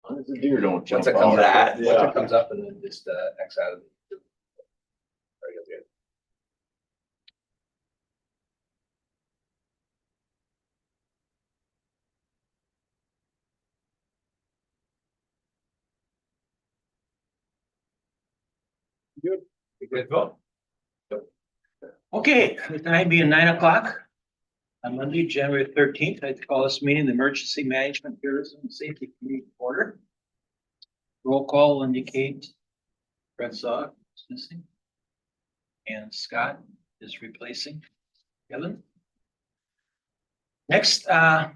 The deer don't jump Once it comes out. up, once it comes up and then just X out of it. Very good. Good. Good vote. Okay, the time being 9 o'clock on Monday, January 13th, I call this meeting the Emergency Management Tourism and Safety Committee to order. Roll call will indicate Fred Saw is missing. And Scott is replacing Kevin. Next,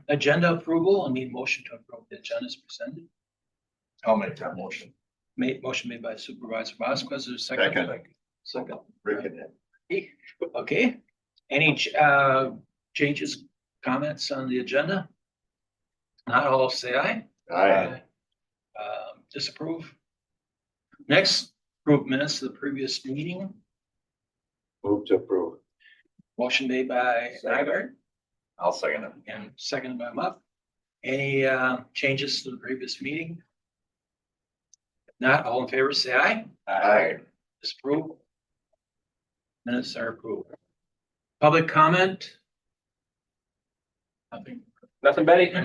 agenda approval. I need motion to approve the agenda as presented. I'll make that motion. Motion made by Supervisor Vasquez. Is there a second? Second. Rick and Okay. Any changes, comments on the agenda? Not all say aye. Aye. Disapprove. Next, approve minutes of the previous meeting. Move to approve. Motion made by Nygaard I'll second it. and seconded by Mupp. Any changes to the previous meeting? If not, all in favor, say aye. Aye. Disapprove. Minutes are approved. Public comment? Nothing. Nothing, Betty? This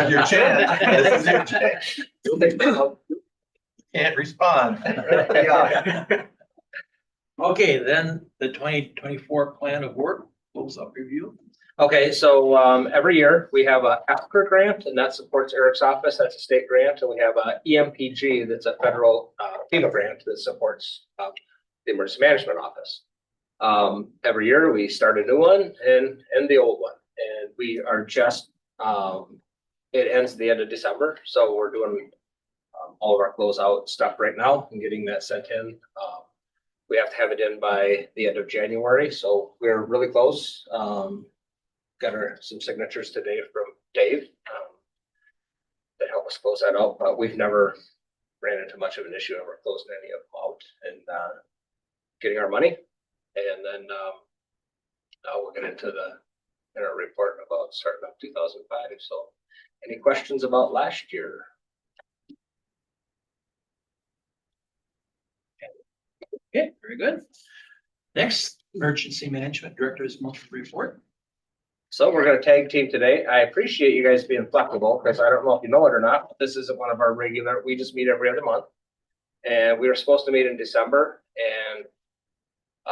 is your chance. This is your chance. You'll take the vote. Can't respond. Okay, then the 2024 plan of work, close-up review. Okay, so every year we have a Africa grant and that supports Eric's office. That's a state grant. And we have a EMPG that's a federal FEMA grant that supports the emergency management office. Every year we start a new one and end the old one. And we are just, it ends at the end of December. So we're doing all of our closeout stuff right now and getting that sent in. We have to have it in by the end of January. So we're really close. Got some signatures today from Dave that help us close that out, but we've never ran into much of an issue ever closing any of them out and getting our money. And then we'll get into in our report about starting up 2005. So any questions about last year? Okay, very good. Next, Emergency Management Director's monthly report. So we're gonna tag team today. I appreciate you guys being flexible because I don't know if you know it or not, but this isn't one of our regular, we just meet every other month. And we were supposed to meet in December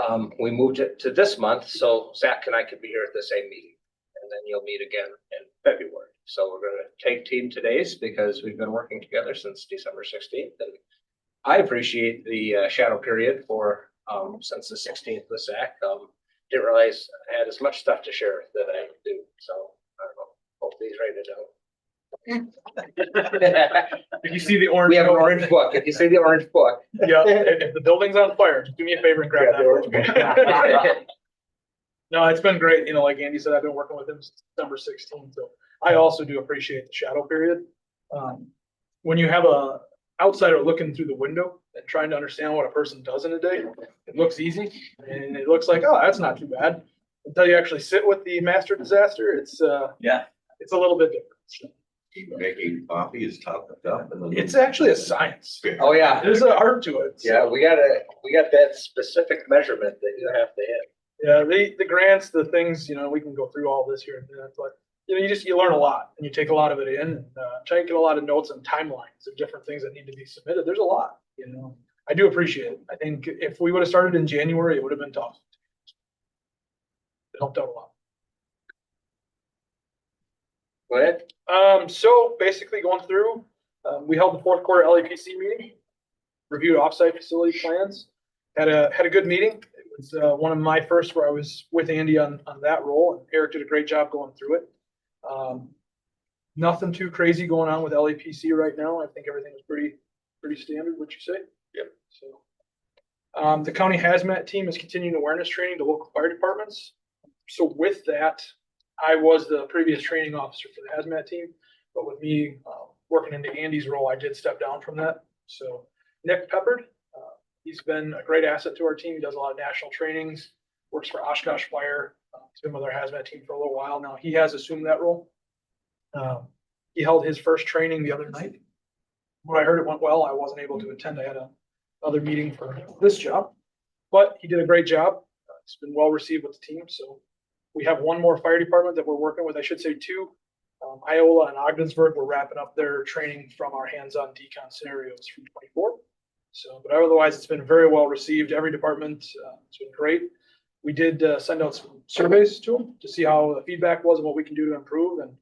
and we moved it to this month. So Zach and I could be here at the same meeting and then you'll meet again in February. So we're gonna take team today's because we've been working together since December 16th. And I appreciate the shadow period for since the 16th with Zach. Didn't realize I had as much stuff to share that I do. So I don't know. Hopefully he's ready to go. If you see the orange, We have an orange book. If you see the orange book. Yeah, if the building's on fire, just do me a favor and grab Grab the orange that. No, it's been great. You know, like Andy said, I've been working with him since December 16th. So I also do appreciate the shadow period. When you have a outsider looking through the window and trying to understand what a person does in a day, it looks easy and it looks like, oh, that's not too bad. Until you actually sit with the master disaster, it's it's a little bit different. Making coffee is top up. It's actually a science. Oh, yeah. There's an art to it. So. Yeah, we got that specific measurement that you have to hit. Yeah, the grants, the things, you know, we can go through all this here and there, but you know, you learn a lot and you take a lot of it in and try to get a lot of notes and timelines of different things that need to be submitted. There's a lot, you know. I do appreciate it. I think if we would have started in January, it would have been tough. It helped out a lot. Go ahead. So basically going through, we held the fourth quarter LAPC meeting, reviewed offsite facility plans, had a good meeting. It was one of my first where I was with Andy on that role, and Eric did a great job going through it. Nothing too crazy going on with LAPC right now. I think everything is pretty standard. What you say? Yep. So the county hazmat team is continuing awareness training to local fire departments. So with that, I was the previous training officer for the hazmat team, but with me working into Andy's role, I did step down from that. So Nick Peppard, he's been a great asset to our team. He does a lot of national trainings, works for Oshkosh Fire. He's been with our hazmat team for a little while now. He has assumed that role. He held his first training the other night. When I heard it went well, I wasn't able to attend. I had another meeting for this job, but he did a great job. It's been well received with the team. So we have one more fire department that we're working with. I should say two. Iola and Ogdensburg, we're wrapping up their training from our hands-on decon scenarios from 24. So, but otherwise, it's been very well received. Every department, it's been great. We did send out some surveys to them to see how the feedback was and what we can do to improve. And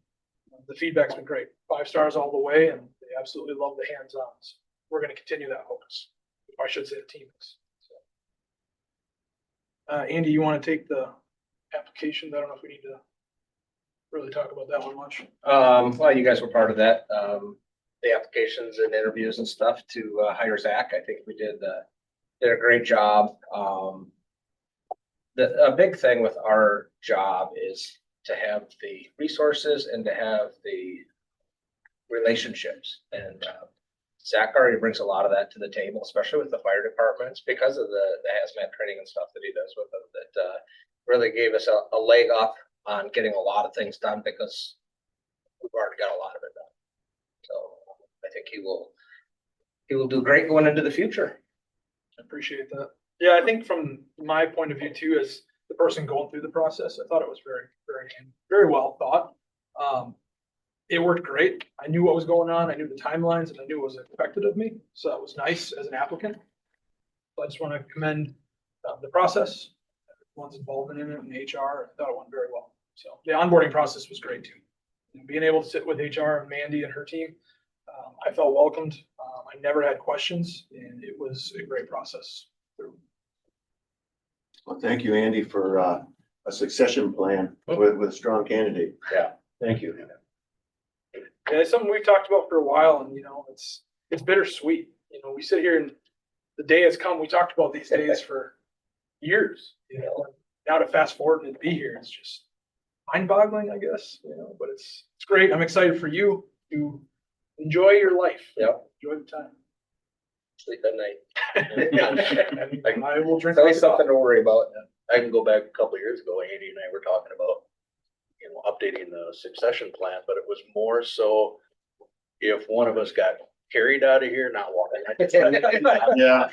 the feedback's been great. 5 stars all the way, and they absolutely love the hands-on. So we're going to continue that focus. Or I should say the team is. So. Andy, you want to take the application? I don't know if we need to really talk about that one much. Well, you guys were part of that. The applications and interviews and stuff to hire Zach. I think we did a great job. A big thing with our job is to have the resources and to have the relationships. And Zach already brings a lot of that to the table, especially with the fire departments, because of the hazmat training and stuff that he does with them. That really gave us a leg up on getting a lot of things done, because we've already got a lot of it done. So I think he will do great going into the future. I appreciate that. Yeah, I think from my point of view too, as the person going through the process, I thought it was very well thought. It worked great. I knew what was going on. I knew the timelines, and I knew what was expected of me. So that was nice as an applicant. So I just want to commend the process, everyone's involvement in it, and HR. I thought it went very well. So the onboarding process was great too. And being able to sit with HR and Mandy and her team, I felt welcomed. I never had questions, and it was a great process. Well, thank you, Andy, for a succession plan with a strong candidate. Yeah. Thank you. Yeah, it's something we've talked about for a while, and it's bittersweet. We sit here, and the day has come. We talked about these days for years. Now to fast forward and be here, it's just mind-boggling, I guess. But it's great. I'm excited for you to enjoy your life. Yep. Enjoy the time. Sleep at night. And I will drink. It's always something to worry about. I can go back a couple of years ago, Andy and I were talking about, updating the succession plan, but it was more so if one of us got carried out of here, not walking. Yeah.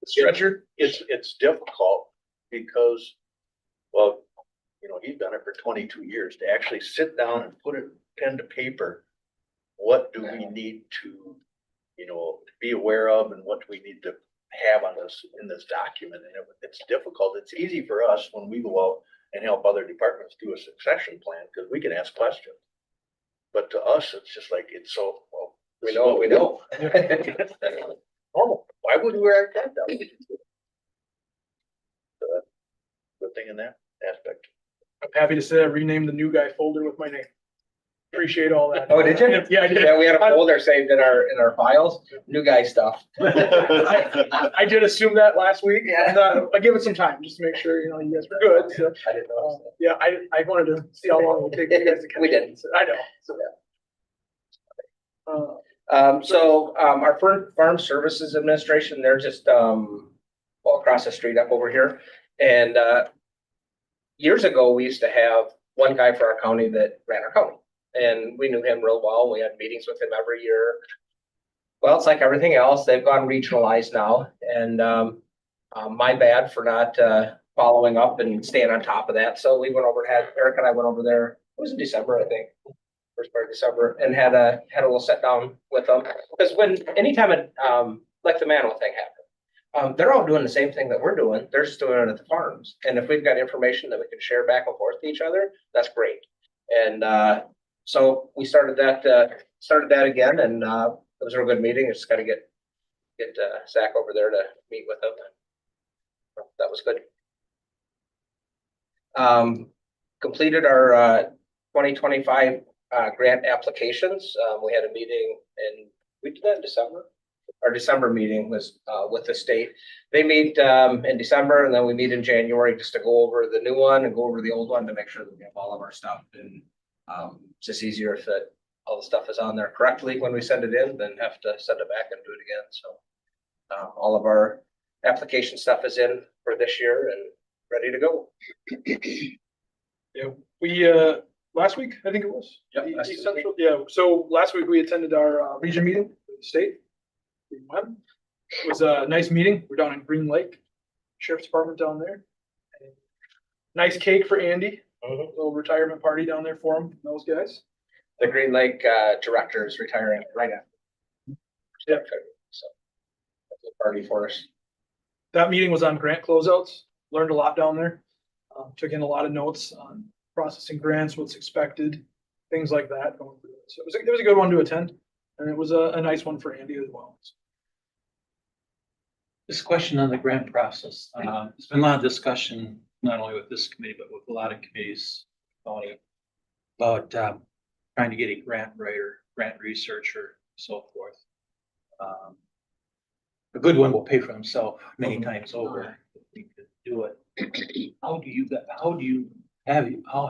Stretcher. It's difficult because, well, he's done it for 22 years to actually sit down and put a pen to paper. What do we need to, be aware of, and what do we need to have on this, in this document? And it's difficult. It's easy for us when we go out and help other departments do a succession plan, because we can ask questions. But to us, it's just like, it's so, well, We know what we know. normal. Why would we write that down? So that's the thing in that aspect. I'm happy to say I renamed the new guy folder with my name. Appreciate all that. Oh, did you? Yeah, I did. Yeah, we had a folder saved in our files, new guy stuff. I did assume that last week. Yeah. I give it some time just to make sure, you guys were good. So, I didn't know. yeah, I wanted to see how long it would take you guys to catch We up. didn't. So, I know. So, Our Farm Services Administration, they're just, across the street up over here. And, years ago, we used to have one guy for our county that ran our county, and we knew him real well. We had meetings with him every year. Well, it's like everything else. They've gone regionalized now, and, my bad for not, following up and staying on top of that. So we went over and Eric and I went over there. It was in December, I think. First part of December, and had a little sit down with them, because anytime like the Manual thing happened, they're all doing the same thing that we're doing. They're just doing it at the farms. And if we've got information that we can share back and forth to each other, that's great. And so we started that again, and it was a real good meeting. Just got to get Zach over there to meet with them. That was good. Completed our 2025 grant applications. We had a meeting, and we did that in December. Our December meeting was with the state. They meet in December, and then we meet in January just to go over the new one and go over the old one to make sure that we have all of our stuff. And it's just easier if all the stuff is on there correctly when we send it in than have to send it back and do it again. So all of our application stuff is in for this year and ready to go. yeah, last week, I think it was. Yep, The last week. Central, yeah, so last week we attended our region meeting with the state. We went. It was a nice meeting. We're down in Green Lake, Sheriff's Department down there. Nice cake for Andy, little retirement party down there for him, those guys. The Green Lake director is retiring right now. Yeah. So that's a party for us. That meeting was on grant closeouts, learned a lot down there. Took in a lot of notes on processing grants, what's expected, things like that. So it was a good one to attend, and it was a nice one for Andy as well. This question on the grant process, there's been a lot of discussion, not only with this committee, but with a lot of committees, Tony, about trying to get a grant writer, grant researcher, so forth. A good one will pay for himself many times over if we could do it. How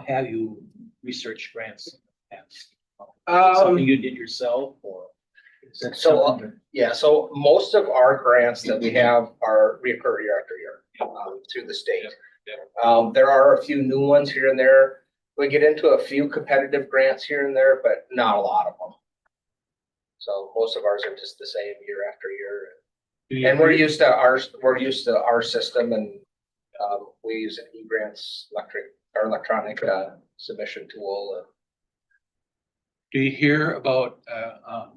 have you researched grants? Something you did yourself, or is that So, something yeah, so most of our grants that we have are reoccur year after year through the state. There are a few new ones here and there. We get into a few competitive grants here and there, but not a lot of them. So most of ours are just the same year after year. do you And we're agree? used to our system, and we use an eGrants electronic submission tool. Do you hear about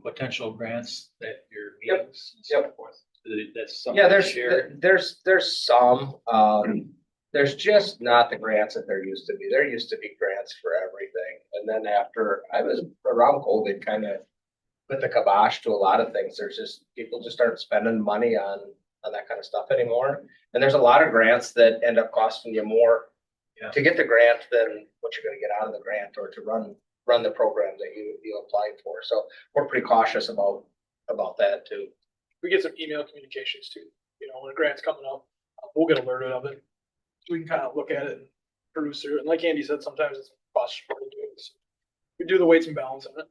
potential grants at your Yep. meetings and so Yep. forth? That's something Yeah, to share. there's some, there's just not the grants that there used to be. There used to be grants for everything. And then after I was around COVID, kind of put the kibosh to a lot of things. There's just, people just aren't spending money on that kind of stuff anymore. And there's a lot of grants that end up costing you more Yeah. to get the grant than what you're gonna get out of the grant, or to run the program that you applied for. So we're pretty cautious about that too. We get some email communications too, when a grant's coming up, we'll get alerted of it. So we can kind of look at it and peruse through it. And like Andy said, sometimes it's cost to do it. So we do the weights and balance on it.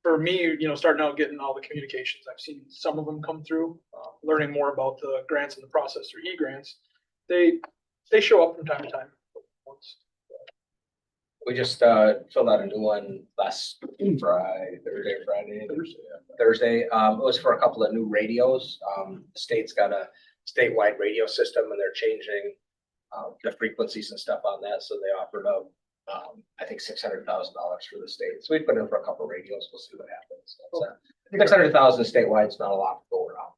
For me, starting out getting all the communications, I've seen some of them come through, learning more about the grants and the process through e-grants. They show up from time to time. We just filled out a new one last Thursday. It was for a couple of new radios. The state's got a statewide radio system, and they're changing the frequencies and stuff on that. So they offered up, I think $600,000 for the state. So we put in for a couple of radios. We'll see what happens. So, 600,000 statewide is not a lot to go around.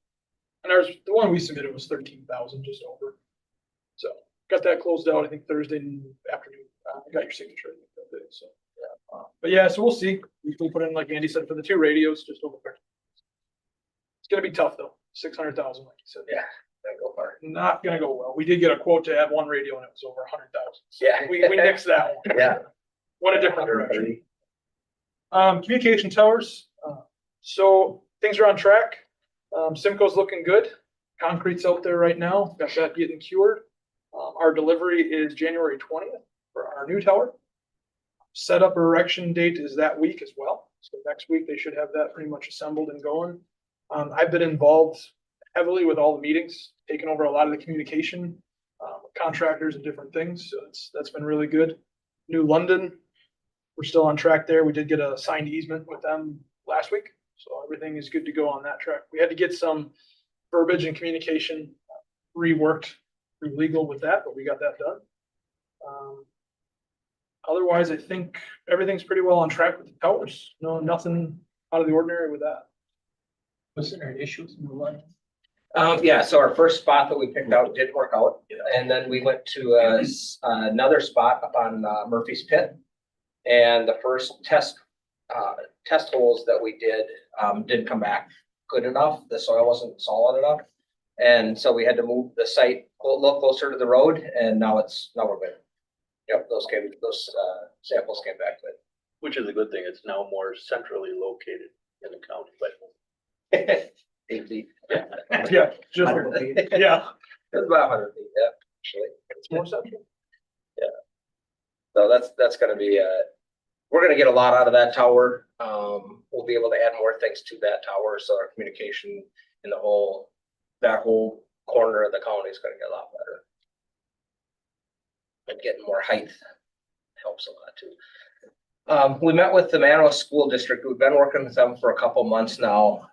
And the one we submitted was 13,000, just over. So got that closed out, I think Thursday afternoon. I got your signature, I think, that day. So, but yeah, so we'll see. We can put in, like Andy said, for the two radios, just over there. It's gonna be tough though. 600,000, like you said. Yeah, that go far. Not gonna go well. We did get a quote to have one radio, and it was over 100,000. So Yeah. we nixed that one. Yeah. What a different direction. Communication towers. So things are on track. Simcoe's looking good. Concrete's out there right now. Got that getting cured. Our delivery is January 20th for our new tower. Setup erection date is that week as well. So next week they should have that pretty much assembled and going. I've been involved heavily with all the meetings, taking over a lot of the communication, with contractors and different things. So that's been really good. New London, we're still on track there. We did get a signed easement with them last week. So everything is good to go on that track. We had to get some verbiage and communication reworked through legal with that, but we got that done. Otherwise, I think everything's pretty well on track with the towers. No, nothing out of the ordinary with that. Was there an issue with the line? Yeah, so our first spot that we picked out didn't work out. And then we went to another spot up on Murphy's Pit. And the first test holes that we did didn't come back good enough. The soil wasn't solid enough. And so we had to move the site a little closer to the road, and now we're good. Yep, those samples came back good. Which is a good thing. It's now more centrally located in the county, but 8 feet. Yeah, just, 100 feet. yeah. It's about 100 feet, yeah, actually. It's more central. So that's gonna be, we're gonna get a lot out of that tower. We'll be able to add more things to that tower, so our communication in that whole corner of the county is gonna get a lot better. And getting more height helps a lot too. We met with the Manawa School District. We've been working with them for a couple months now.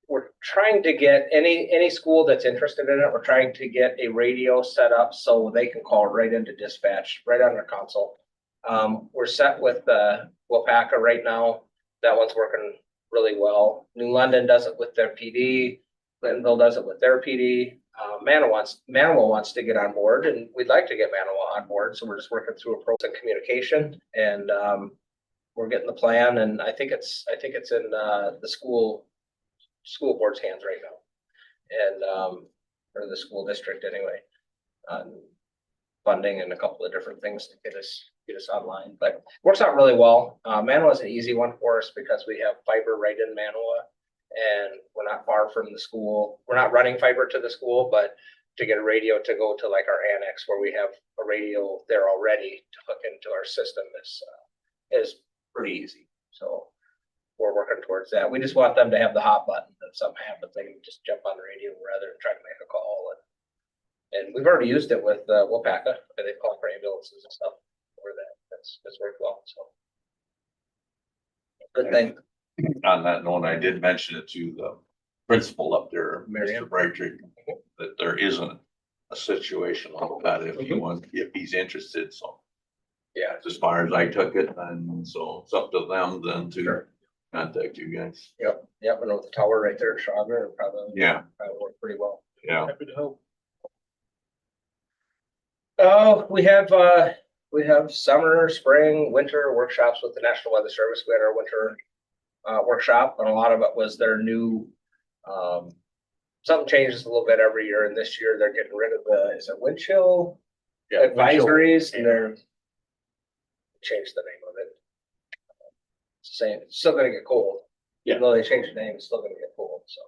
We're trying to get any school that's interested in it, we're trying to get a radio set up so they can call right into dispatch, right on their console. We're set with Waupaca right now. That one's working really well. New London does it with their PD. Clintonville does it with their PD. Manawa wants to get on board, and we'd like to get Manawa on board. So we're just working through a process of communication, and we're getting the plan. And I think it's in the school board's hands right now, and or the school district anyway, on funding and a couple of different things to get us online. But it works out really well. Manawa is an easy one for us because we have fiber right in Manawa, and we're not far from the school. We're not running fiber to the school, but to get a radio to go to like our annex where we have a radio there already to hook into our system is pretty easy. So we're working towards that. We just want them to have the hot button. If something happens, they can just jump on the radio rather than try to make a call. And we've already used it with Waupaca. They call for ambulances and stuff for that. That's worked well. So good thing. On that note, I did mention it to the principal up there, Marion. Mr. Bradrick, that there isn't a situation like that if he's interested. So Yeah. as far as I took it, and so it's up to them then to Sure. contact you guys. Yep. And with the tower right there at Schrager, it probably work pretty well. Yeah. Happy to help. Oh, we have summer, spring, winter workshops with the National Weather Service. We had our winter workshop, and a lot of it was their new. Something changes a little bit every year, and this year they're getting rid of is it wind chill advisories, and they're changed the name of it. Saying it's still gonna get cold. Even though they changed the name, it's still gonna get cold. So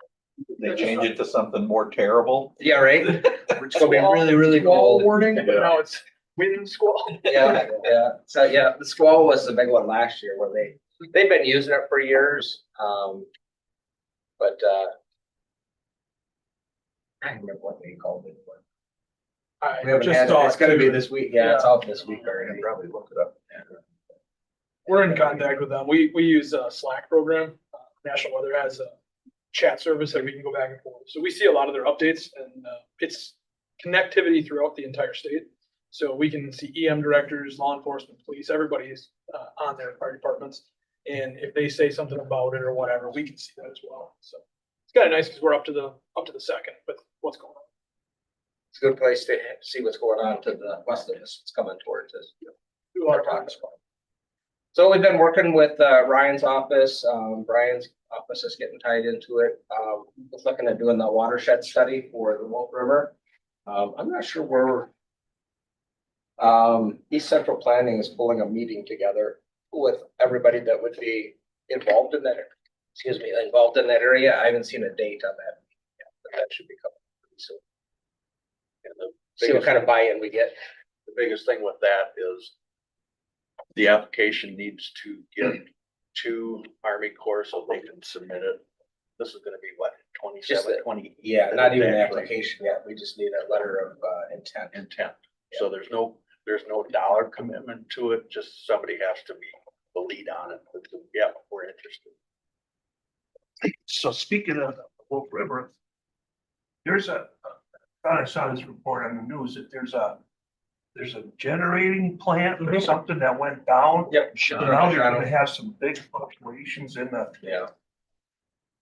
They change it to something more terrible. yeah, right. It's gonna be really, really Squall cold. warning, but now it's wind squall. Yeah. So yeah, the squall was the big one last year where they've been using it for years. But I don't remember what they called it. But we I haven't just had it. saw It's it gonna be too. this week. Yeah, it's out this week already. Probably look it up. We're in contact with them. We use a Slack program. National Weather has a chat service that we can go back and forth. So we see a lot of their updates, and it's connectivity throughout the entire state. So we can see EM directors, law enforcement, police, everybody's on their fire departments. And if they say something about it or whatever, we can see that as well. So it's kind of nice because we're up to the second with what's going on. It's a good place to see what's going on to the west of us. It's coming towards us. Do a lot of progress. So we've been working with Ryan's office. Brian's office is getting tied into it. Just looking at doing the watershed study for the Wolf River. I'm not sure where East Central Planning is pulling a meeting together with everybody that would be involved in that. Involved in that area. I haven't seen a date on that yet, but that should be coming pretty soon. See what kind of buy-in we get. The biggest thing with that is the application needs to get to Army Corps so they can submit it. This is gonna be what, 27, 20? Yeah, not even an application yet. We just need a letter of intent. So there's no dollar commitment to it, just somebody has to be the lead on it. Yeah, we're interested. So speaking of the Wolf River, there's I saw this report on the news that there's a generating plant or something that went down. Yep. And now they're gonna have some big fluctuations in the. Yeah.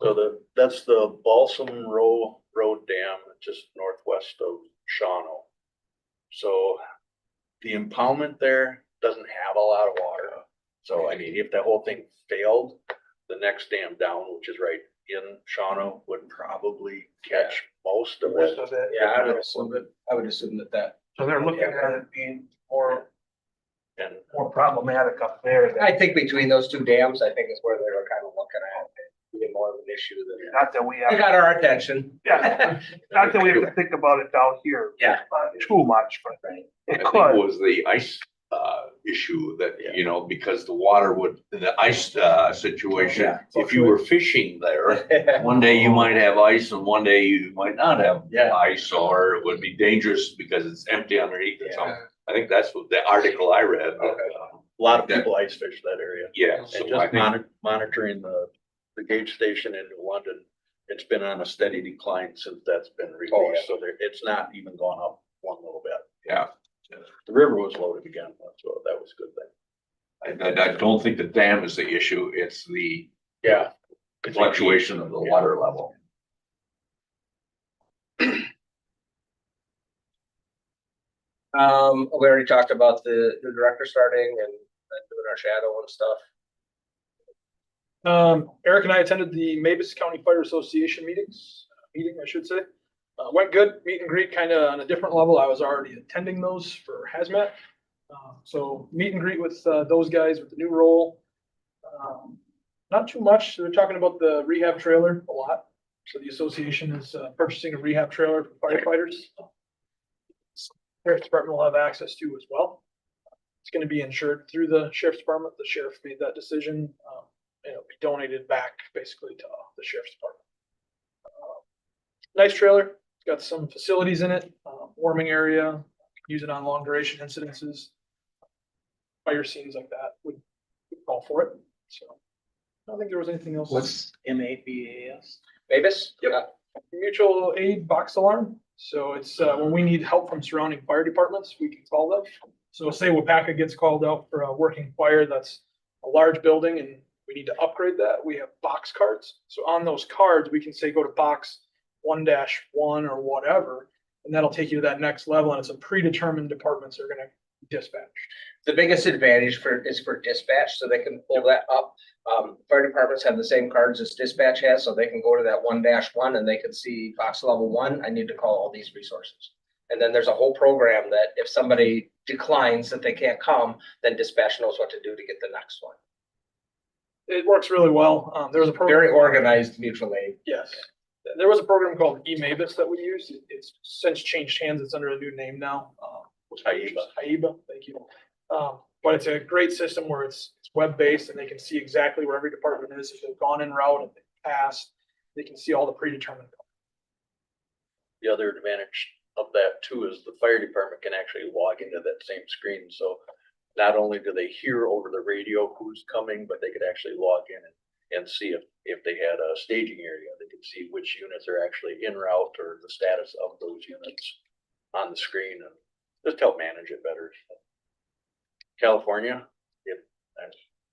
So that's the Balsam Road Dam, just northwest of Shawano. So the impoundment there doesn't have a lot of water. So I mean, if the whole thing failed, the next dam down, which is right in Shawano, would probably catch most of it. Yeah, I would assume that. So they're looking at it being more And problematic up there. I think between those two dams, I think is where they were kind of looking at it being more of an issue than. Not that we They have, got our attention. yeah, not that we have to think about it down here. Yeah. Too much, but Right. I it think could. it was the ice issue that, because the water the ice situation, Yeah. if you were fishing there, one day you might have ice and one day you might not have Yeah. ice, or it would be dangerous because it's empty underneath or Yeah. something. I think that's what the article I read. Okay. A lot of people ice fish that area. Yeah. And So I just think, monitoring the gauge station in New London, it's been on a steady decline since that's been Oh, yeah. released, so it's not even gone up one little bit. yeah, The river was loaded again, so that was a good thing. I don't think the dam is the issue. It's the Yeah. fluctuation of the water level. We already talked about the new director starting and doing our shadow and stuff. Eric and I attended the Mavis County Fire Association meeting, I should say. Went good, meet and greet kind of on a different level. I was already attending those for hazmat. So meet and greet with those guys with the new role. Not too much. They're talking about the rehab trailer a lot. So the association is purchasing a rehab trailer for firefighters. Sheriff's Department will have access to as well. It's going to be insured through the Sheriff's Department. The sheriff made that decision. And it'll be donated back basically to the Sheriff's Department. Nice trailer. It's got some facilities in it, warming area, use it on long duration incidences. Fire scenes like that would call for it. So I don't think there was anything else. What's MABAS? Mavis? Yep. Mutual aid box alarm. So it's when we need help from surrounding fire departments, we can call them. So say Waupaca gets called out for a working fire that's a large building and we need to upgrade that. We have box cards. So on those cards, we can say go to box 1-1 or whatever, and that'll take you to that next level. And it's a predetermined departments are going to dispatch. The biggest advantage is for dispatch, so they can pull that up. Fire departments have the same cards as dispatch has, so they can go to that 1-1 and they can see box level 1, I need to call all these resources. And then there's a whole program that if somebody declines that they can't come, then dispatch knows what to do to get the next one. It works really well. There was a program. Very organized mutual aid. Yes. There was a program called eMavis that we used. It's since changed hands. It's under a new name now. Haiba, thank you. But it's a great system where it's web-based and they can see exactly where every department is. If they've gone en route and they've passed, they can see all the predetermined. The other advantage of that too is the fire department can actually log into that same screen. So not only do they hear over the radio who's coming, but they could actually log in and see if they had a staging area, they could see which units are actually en route or the status of those units on the screen and just help manage it better. California, I'm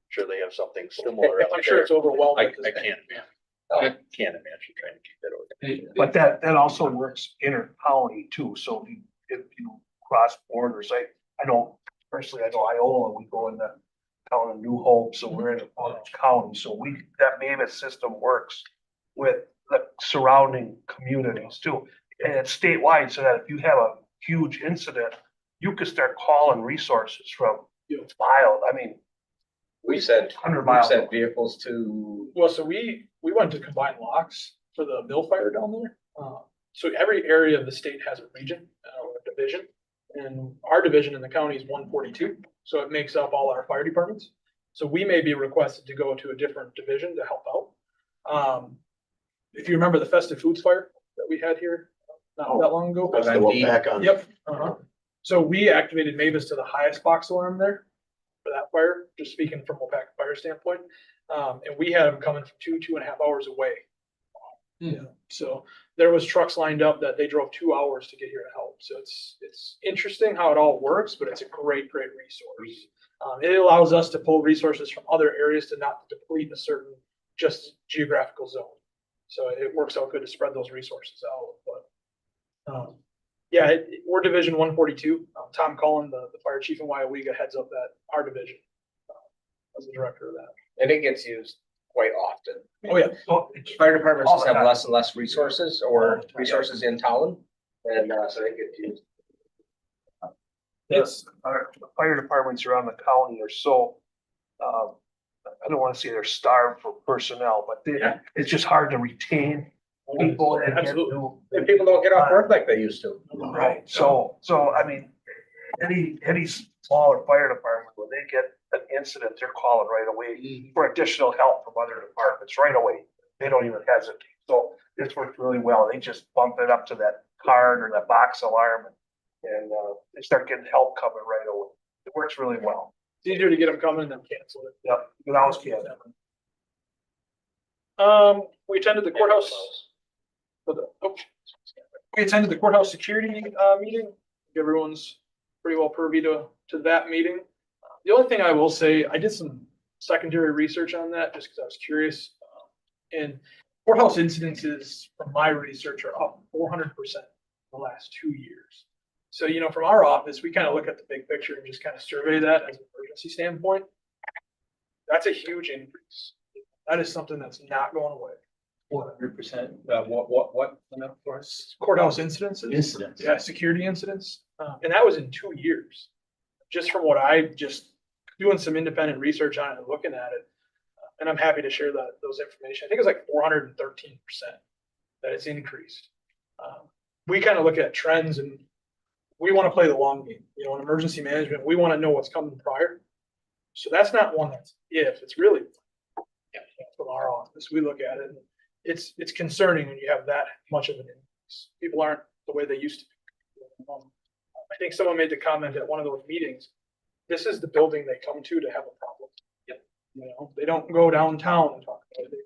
sure they have something similar. out I'm sure there. it's overwhelming. I can't imagine trying to keep that organized. But that also works inter-county too, so if you cross borders, I know, personally, I know Iola, we go in the town of New Hope, so we're in Orange County, so that Mavis system works with the surrounding communities too. And it's statewide, so that if you have a huge incident, you could start calling resources from miles, I mean, We sent 100 miles. vehicles to, Well, so we went to combine locks for the mill fire down there. So every area of the state has a region or a division. And our division in the county is 142. So it makes up all our fire departments. So we may be requested to go to a different division to help out. If you remember the festive foods fire that we had here not that long ago. That's the Waupaca. Yep. So we activated Mavis to the highest box alarm there for that fire, just speaking from Waupaca fire standpoint. And we had them coming from 2.5 hours away. Yeah. So there was trucks lined up that they drove 2 hours to get here to help. So it's interesting how it all works, but it's a great resource. It allows us to pull resources from other areas to not deplete a certain just geographical zone. So it works out good to spread those resources out. But yeah, we're Division 142. Tom Cullen, the fire chief in Waupaca, heads up our division as the director of that. and it gets used quite often. Oh yeah. Fire departments just have Oh, yeah. less and less resources or resources in town, and so they get used. Our fire departments around the county are so, I don't want to say they're starved for personnel, but it's just hard to retain people and get Absolutely. new. And people don't get off work like they used to. Right, so I mean, any smaller fire department, when they get an incident, they're calling right away for additional help from other departments right away. They don't even hesitate. So this worked really well. They just bump it up to that card or that box alarm. and, they start getting help coming right away. It works really well. It's easier to get them coming than cancel it. Yep, you can always get them. We attended the courthouse. We attended the courthouse security, meeting. Everyone's pretty well privy to that meeting. The only thing I will say, I did some secondary research on that just because I was curious. And courthouse incidences from my research are up 400% the last 2 years. So, you know, from our office, we kind of look at the big picture and just kind of survey that as an emergency standpoint. That's a huge increase. That is something that's not going away. 100%. What went up for us? Courthouse incidences. Incidents. Yeah, security incidents. And that was in 2 years. Just from what I just doing some independent research on it and looking at it. And I'm happy to share those information. I think it's like 413% that it's increased. We kind of look at trends and we want to play the long game. You know, in emergency management, we want to know what's coming prior. So that's not one that's if, it's really from our office. We look at it and it's concerning when you have that much of an increase. People aren't the way they used to be. I think someone made the comment at one of those meetings, this is the building they come to have a problem. Yep. You know, they don't go downtown and talk about it.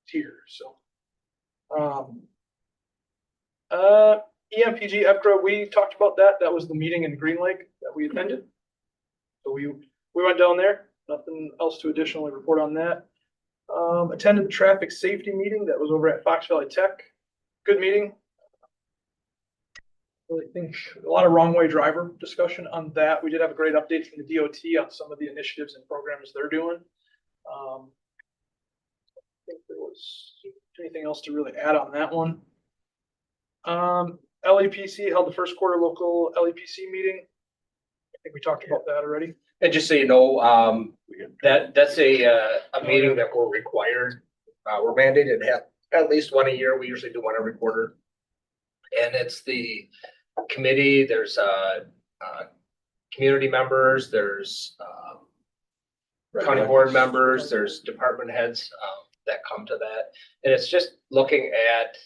It's here, so. EMPG, EPCRA, we talked about that. That was the meeting in Green Lake that we attended. So we went down there, nothing else to additionally report on that. Attended the traffic safety meeting that was over at Fox Valley Tech. Good meeting. Really think a lot of wrong way driver discussion on that. We did have a great update from the DOT on some of the initiatives and programs they're doing. I think there was anything else to really add on that one. LEPC held the first quarter local LEPC meeting. I think we talked about that already. And just so you know, that's a meeting that we're required, we're mandated to have at least one a year. We usually do one every quarter. And it's the committee, there's community members, there's county board members, there's department heads that come to that. And it's just looking at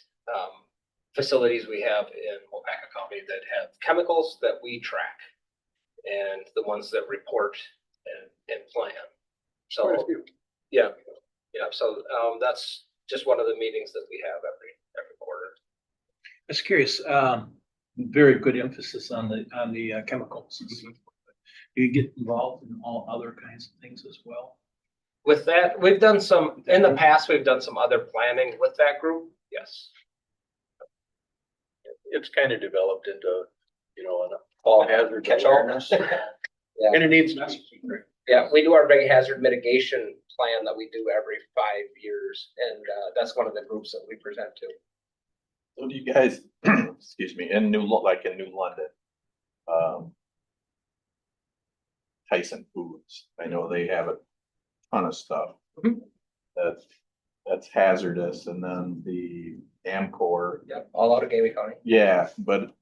facilities we have in Waupaca County that have chemicals that we track and the ones that report and plan. So, yeah. So that's just one of the meetings that we have every quarter. I was curious, very good emphasis on the chemicals. Do you get involved in all other kinds of things as well? With that, we've done some, in the past, we've done some other planning with that group. Yes. It's kind of developed into, you know, an all hazard Catch-all. awareness. Yeah. And it needs to be. Yeah, we do our big hazard mitigation plan that we do every 5 years, and that's one of the groups that we present to. So do you guys, excuse me, in New London, Tyson Foods, I know they have a ton of stuff Mhm. that's hazardous, and then the Amcor, Yep, all out of Gamey County. yeah, but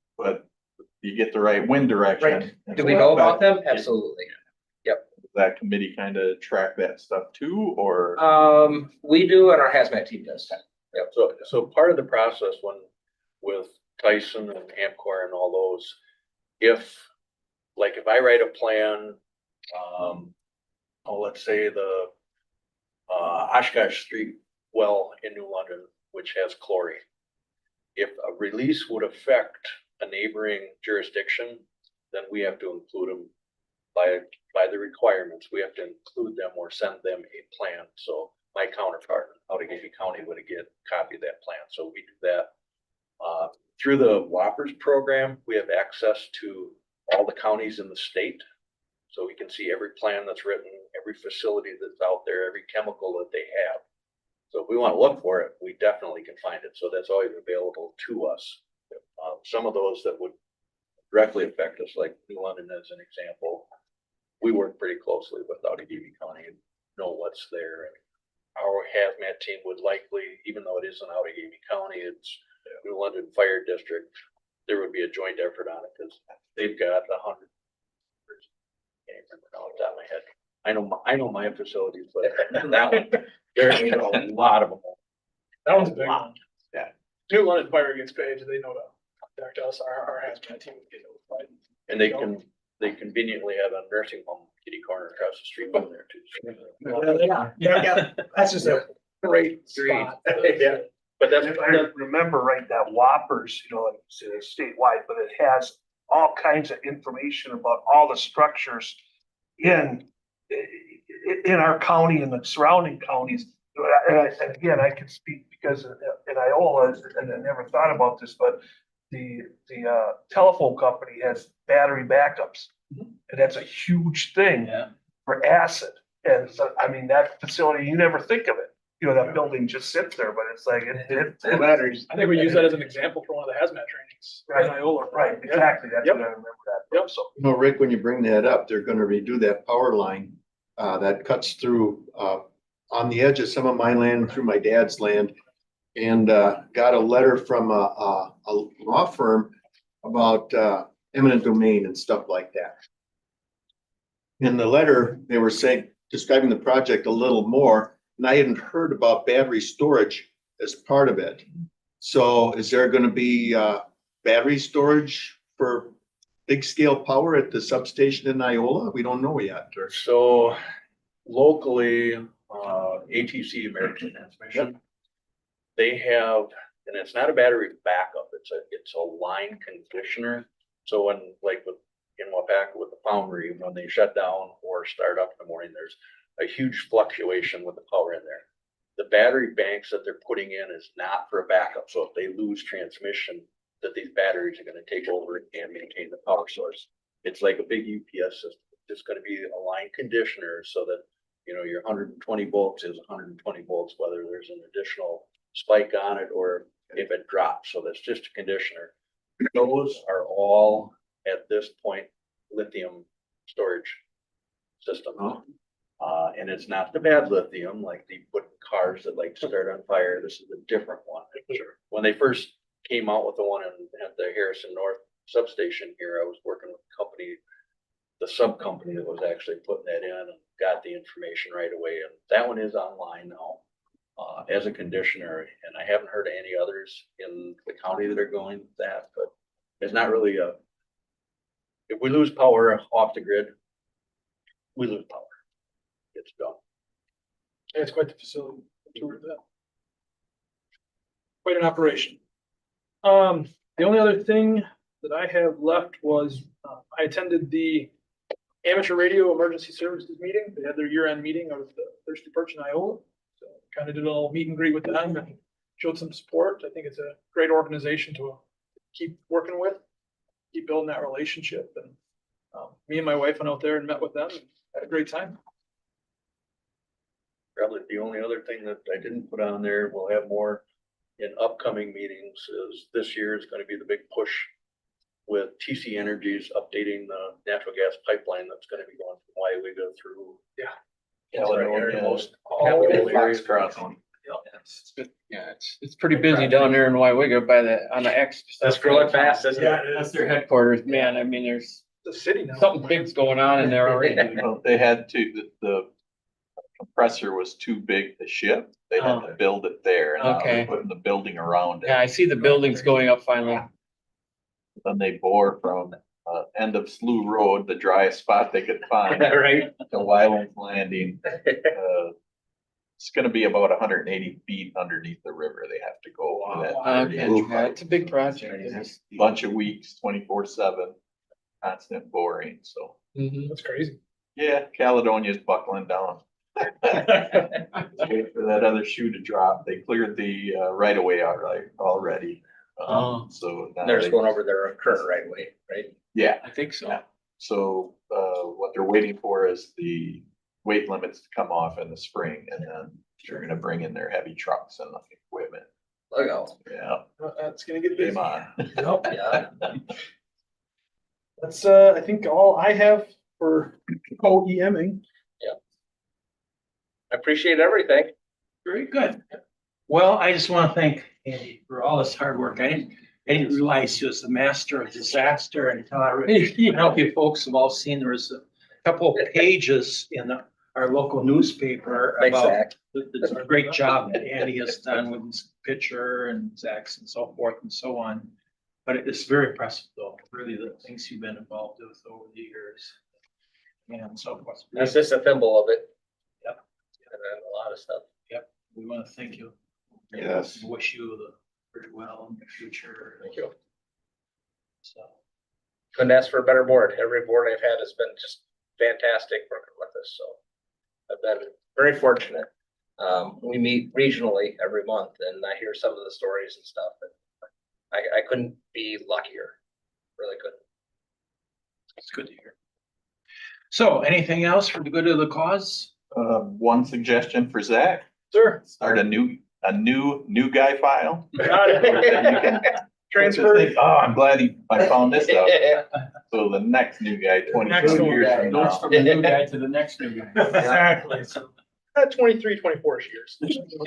you get the right wind direction. Right. and Do we stuff, know about but them? Absolutely. does that committee kind of track that stuff too, or? We do, and our hazmat team does. Yep. So part of the process with Tyson and Amcor and all those, if I write a plan, let's say the Oshkosh Street well in New London, which has chlorine. If a release would affect a neighboring jurisdiction, then we have to include them by the requirements. We have to include them or send them a plan. So my counterpart out of Gamey County would get a copy of that plan. So we do that. Through the Whoppers program, we have access to all the counties in the state. So we can see every plan that's written, every facility that's out there, every chemical that they have. So if we want to look for it, we definitely can find it. So that's always available to us. Some of those that would directly affect us, like New London as an example, we work pretty closely with Outagamie County and know what's there. And our hazmat team would likely, even though it is in Outagamie County, it's New London Fire District, there would be a joint effort on it because they've got 100. Can't remember off the top of my head. I know my facilities, but that one, there's a lot of them. That one's a big one. Yeah. New London Fire gets paid, they know contact us, our hazmat team would get notified. And they conveniently have a nursing home kitty corner across the street from there too. Yeah, that's just a great spot. Yeah. But that's, If I remember right, that Whoppers, you know, like you said, statewide, but it has all kinds of information about all the structures in our county and the surrounding counties. And again, I can speak because in Iola, and I never thought about this, but the telephone company has battery backups. And that's a huge thing Yeah. for acid. And so, I mean, that facility, you never think of it. You know, that building just sits there, but it's like, Batteries. I think we use that as an example for one of the hazmat trainings in Iola. right, exactly. That's Yep. what I remember that. Yep. So, You know, Rick, when you bring that up, they're gonna redo that power line that cuts through on the edge of some of my land through my dad's land. And got a letter from a law firm about eminent domain and stuff like that. In the letter, they were saying, describing the project a little more, and I hadn't heard about battery storage as part of it. So is there gonna be battery storage for big scale power at the substation in Iola? We don't know yet. Or so locally, ATC, American Transmission, they have, and it's not a battery backup, it's a line conditioner. So when, like in Waupaca with the foundry, when they shut down or start up in the morning, there's a huge fluctuation with the power in there. The battery banks that they're putting in is not for a backup. So if they lose transmission, that these batteries are gonna take over and maintain the power source. It's like a big UPS system. It's gonna be a line conditioner so that, you know, your 120 volts is 120 volts, whether there's an additional spike on it or if it drops. So that's just a conditioner. Those are all at this point lithium storage system. Oh. And it's not the bad lithium like they put in cars that like start on fire. This is a different one. When they first came out with the one at the Harrison North substation here, I was working with the company, the sub company that was actually putting that in and got the information right away. And that one is online now as a conditioner. And I haven't heard of any others in the county that are going with that, but it's not really if we lose power off the grid, we lose power. It's done. And it's quite the facility. Toured that. Quite an operation. The only other thing that I have left was I attended the Amateur Radio Emergency Services meeting. They had their year-end meeting of the Thirsty Perch in Iola. So kind of did a little meet and greet with them and showed some support. I think it's a great organization to keep working with, keep building that relationship. And me and my wife went out there and met with them and had a great time. Probably the only other thing that I didn't put on there, we'll have more in upcoming meetings, is this year is going to be the big push with TC Energies updating the natural gas pipeline that's going to be going from Waupaca through. Yeah, it's pretty busy down there in Waupaca by on the X. That's growing fast, isn't it? That's their headquarters, man. I mean, there's The city now. something big's going on in there already. Well, they had to, the compressor was too big to ship. They had to build it there and now they're Okay. putting the building around Yeah, it. I see the buildings going up finally. Then they bore from end of Slough Road, the driest spot they could find, Right? to Wyland's Landing. It's gonna be about 180 feet underneath the river. They have to go for that 30-inch Yeah, pipe. it's a big project. It's- Bunch of weeks, 24/7, constant boring, so. Mhm. That's crazy. Yeah, Caledonia's buckling down. Wait for that other shoe to drop. They cleared the right of way already. Oh. So. now They're just they- going over their current right of way, right? Yeah, I think so. Yeah. so what they're waiting for is the weight limits to come off in the spring and then they're gonna bring in their heavy trucks and equipment. Look out. Yeah, That's gonna get busy. game on. Nope. Yeah. That's, I think all I have for OEMing. I appreciate everything. Very good. Well, I just want to thank Andy for all this hard work. I didn't realize he was the master of disaster until I know you folks have all seen, there was a couple of pages in our local newspaper Thanks, about Zach. the great job that Andy has done with his picture and Zach's and so forth and so on. But it's very impressive though, really the things you've been involved with over the years. And so forth. That's just a thimble of it. Yep. And then a lot of stuff. We want to thank you. Yes. Wish you the very well in the future. Thank you. So, Couldn't ask for a better board. Every board I've had has been just fantastic working with us, so I've been very fortunate. We meet regionally every month and I hear some of the stories and stuff, and I couldn't be luckier. Really couldn't. it's good to hear. So anything else for the good of the cause? One suggestion for Zach, Sir. start a new guy file. Got it. Transfer. Oh, I'm glad I found this out. So the next new guy, Next 22 one. years from Goes now. from the new guy to the next new guy. Exactly. So, 23, 24 years.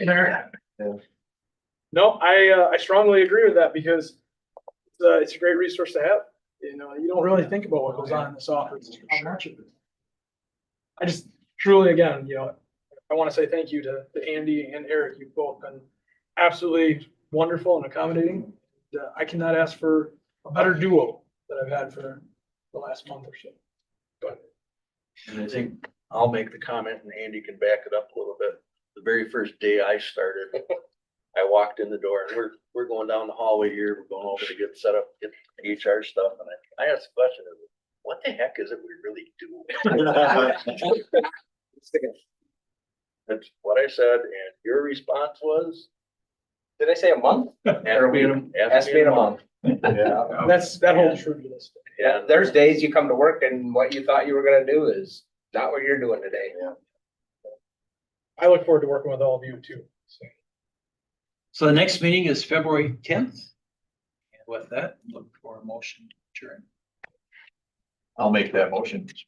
Yeah. No, I strongly agree with that because it's a great resource to have. You know, you don't really think about what goes on in this office. How much of it. I just truly, again, you know, I want to say thank you to Andy and Eric. You've both been absolutely wonderful and accommodating. I cannot ask for a better duo that I've had for the last month or so. And I think I'll make the comment and Andy can back it up a little bit. The very first day I started, I walked in the door and we're going down the hallway here. We're going over to get set up, get the HR stuff. And I asked the question, what the heck is it we really do? That's what I said. And your response was? Did I say a month? Ask me in a month. Yeah. That holds true to this. Yeah, there's days you come to work and what you thought you were gonna do is not what you're doing today. I look forward to working with all of you too. So. So the next meeting is February 10th. And with that, look for a motion to adjourn. I'll make that motion.